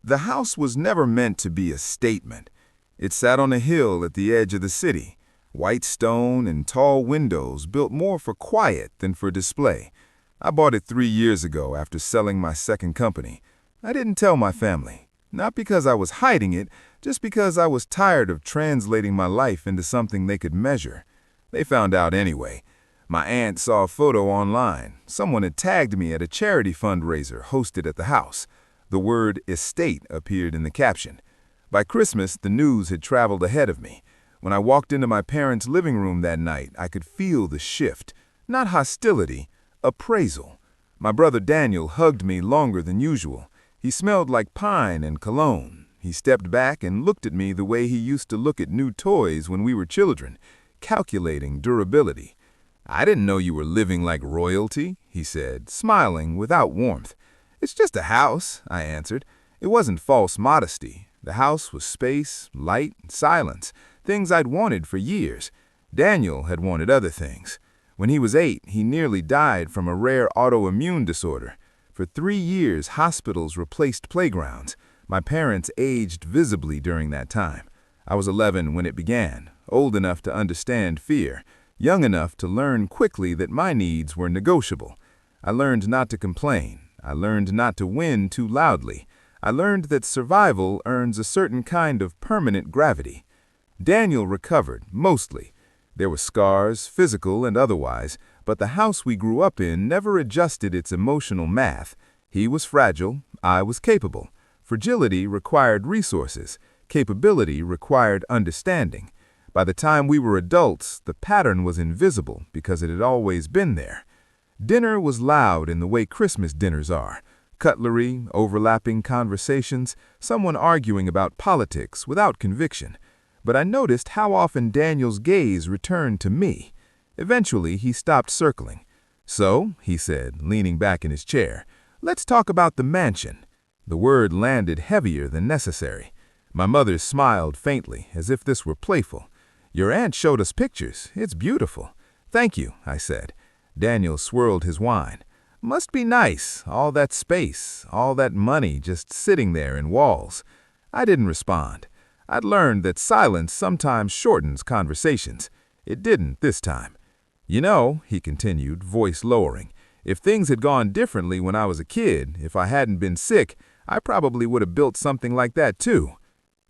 The house was never meant to be a statement. It sat on a hill at the edge of the city, white stone and tall windows built more for quiet than for display. I bought it 3 years ago after selling my second company. I didn't tell my family, not because I was hiding it, just because I was tired of translating my life into something they could measure. They found out anyway. My aunt saw a photo online. Someone had tagged me at a charity fundraiser hosted at the house. The word estate appeared in the caption. By Christmas, the news had traveled ahead of me. When I walked into my parents' living room that night, I could feel the shift. Not hostility, appraisal. My brother Daniel hugged me longer than usual. He smelled like pine and cologne. He stepped back and looked at me the way he used to look at new toys when we were children, calculating durability. "I didn't know you were living like royalty," he said, smiling without warmth. "It's just a house," I answered. It wasn't false modesty. The house was space, light, silence, things I'd wanted for years. Daniel had wanted other things. When he was 8, he nearly died from a rare autoimmune disorder. For 3 years, hospitals replaced playgrounds. My parents aged visibly during that time. I was 11 when it began, old enough to understand fear, young enough to learn quickly that my needs were negotiable. I learned not to complain. I learned not to win too loudly. I learned that survival earns a certain kind of permanent gravity. Daniel recovered, mostly. There were scars, physical and otherwise, but the house we grew up in never adjusted its emotional math. He was fragile, I was capable. Fragility required resources. Capability required understanding. By the time we were adults, the pattern was invisible because it had always been there. Dinner was loud in the way Christmas dinners are. Cutlery, overlapping conversations, someone arguing about politics without conviction. But I noticed how often Daniel's gaze returned to me. Eventually, he stopped circling. "So," he said, leaning back in his chair, "let's talk about the mansion." The word landed heavier than necessary. My mother smiled faintly, as if this were playful. "Your aunt showed us pictures. It's beautiful." "Thank you," I said. Daniel swirled his wine. "Must be nice, all that space, all that money just sitting there in walls." I didn't respond. I'd learned that silence sometimes shortens conversations. It didn't this time. "You know," he continued, voice lowering, "if things had gone differently when I was a kid, if I hadn't been sick, I probably would have built something like that too."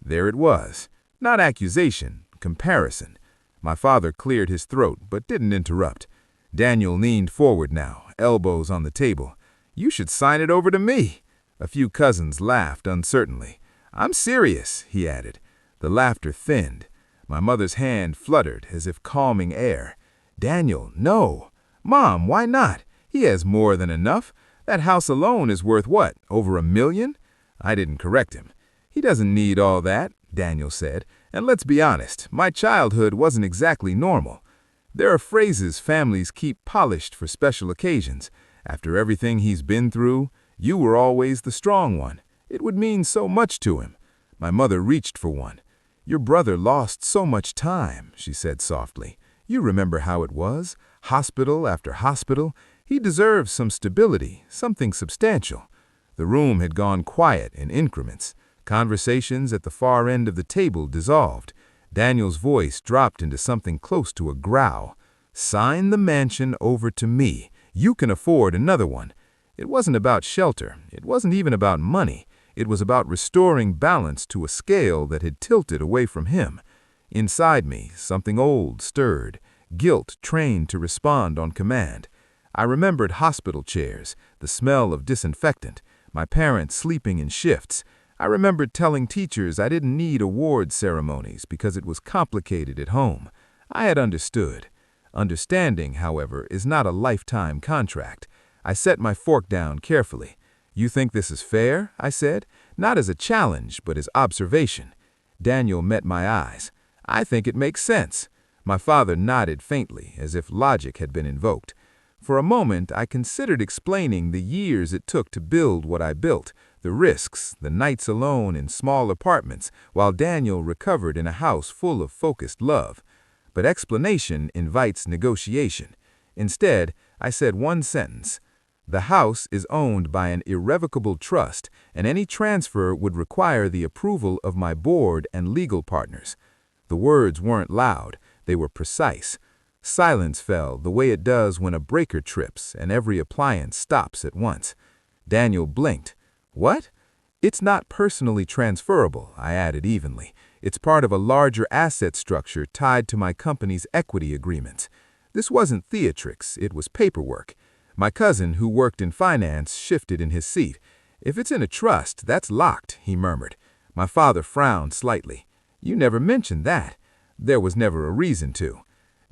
There it was. Not accusation, comparison. My father cleared his throat, but didn't interrupt. Daniel leaned forward now, elbows on the table. "You should sign it over to me." A few cousins laughed uncertainly. "I'm serious," he added. The laughter thinned. My mother's hand fluttered as if calming air. "Daniel, no." "Mom, why not? He has more than enough. That house alone is worth what, over $1 million?" I didn't correct him. "He doesn't need all that," Daniel said. "And let's be honest, my childhood wasn't exactly normal. There are phrases families keep polished for special occasions. After everything he's been through, you were always the strong one. It would mean so much to him." My mother reached for one. "Your brother lost so much time," she said softly. "You remember how it was, hospital after hospital. He deserves some stability, something substantial." The room had gone quiet in increments. Conversations at the far end of the table dissolved. Daniel's voice dropped into something close to a growl. "Sign the mansion over to me. You can afford another one." It wasn't about shelter. It wasn't even about money. It was about restoring balance to a scale that had tilted away from him. Inside me, something old stirred, guilt trained to respond on command. I remembered hospital chairs, the smell of disinfectant, my parents sleeping in shifts. I remembered telling teachers I didn't need award ceremonies because it was complicated at home. I had understood. Understanding, however, is not a lifetime contract. I set my fork down carefully. "You think this is fair?" I said, not as a challenge, but as observation. Daniel met my eyes. "I think it makes sense." My father nodded faintly, as if logic had been invoked. For a moment, I considered explaining the years it took to build what I built, the risks, the nights alone in small apartments, while Daniel recovered in a house full of focused love. But explanation invites negotiation. Instead, I said one sentence. The house is owned by an irrevocable trust, and any transfer would require the approval of my board and legal partners. The words weren't loud, they were precise. Silence fell the way it does when a breaker trips and every appliance stops at once. Daniel blinked. What? It's not personally transferable, I added evenly. It's part of a larger asset structure tied to my company's equity agreements. This wasn't theatrics, it was paperwork. My cousin, who worked in finance, shifted in his seat. If it's in a trust, that's locked, he murmured. My father frowned slightly. You never mentioned that. There was never a reason to.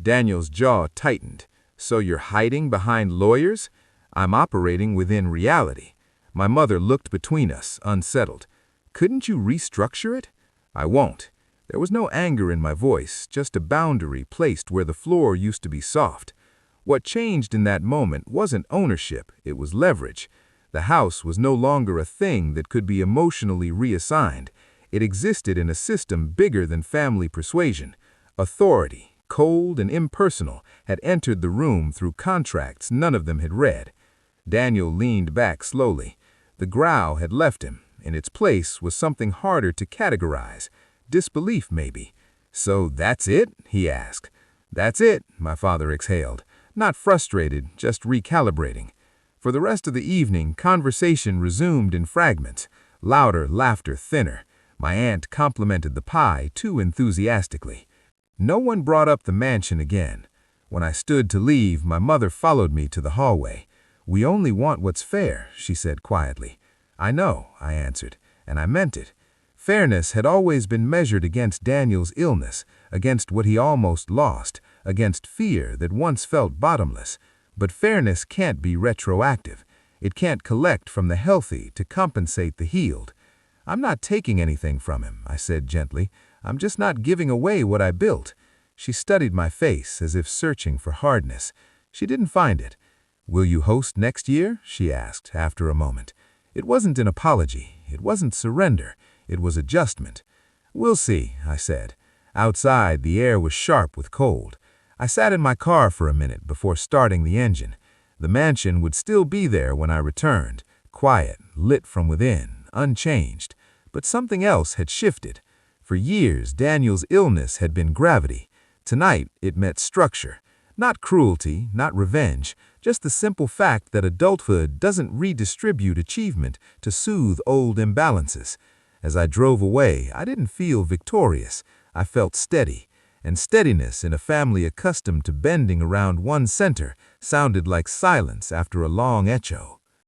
Daniel's jaw tightened. So you're hiding behind lawyers? I'm operating within reality. My mother looked between us, unsettled. Couldn't you restructure it? I won't. There was no anger in my voice, just a boundary placed where the floor used to be soft. What changed in that moment wasn't ownership, it was leverage. The house was no longer a thing that could be emotionally reassigned. It existed in a system bigger than family persuasion. Authority, cold and impersonal, had entered the room through contracts none of them had read. Daniel leaned back slowly. The growl had left him. In its place was something harder to categorize. Disbelief, maybe. So that's it? He asked. That's it, my father exhaled. Not frustrated, just recalibrating. For the rest of the evening, conversation resumed in fragments. Louder laughter thinner. My aunt complimented the pie too enthusiastically. No one brought up the mansion again. When I stood to leave, my mother followed me to the hallway. We only want what's fair, she said quietly. I know, I answered, and I meant it. Fairness had always been measured against Daniel's illness, against what he almost lost, against fear that once felt bottomless. But fairness can't be retroactive. It can't collect from the healthy to compensate the healed. I'm not taking anything from him, I said gently. I'm just not giving away what I built. She studied my face as if searching for hardness. She didn't find it. Will you host next year? She asked after a moment. It wasn't an apology. It wasn't surrender. It was adjustment. We'll see, I said. Outside, the air was sharp with cold. I sat in my car for a minute before starting the engine. The mansion would still be there when I returned, quiet, lit from within, unchanged. But something else had shifted. For years, Daniel's illness had been gravity. Tonight, it met structure. Not cruelty, not revenge, just the simple fact that adulthood doesn't redistribute achievement to soothe old imbalances. As I drove away, I didn't feel victorious. I felt steady. And steadiness in a family accustomed to bending around one center sounded like silence after a long echo.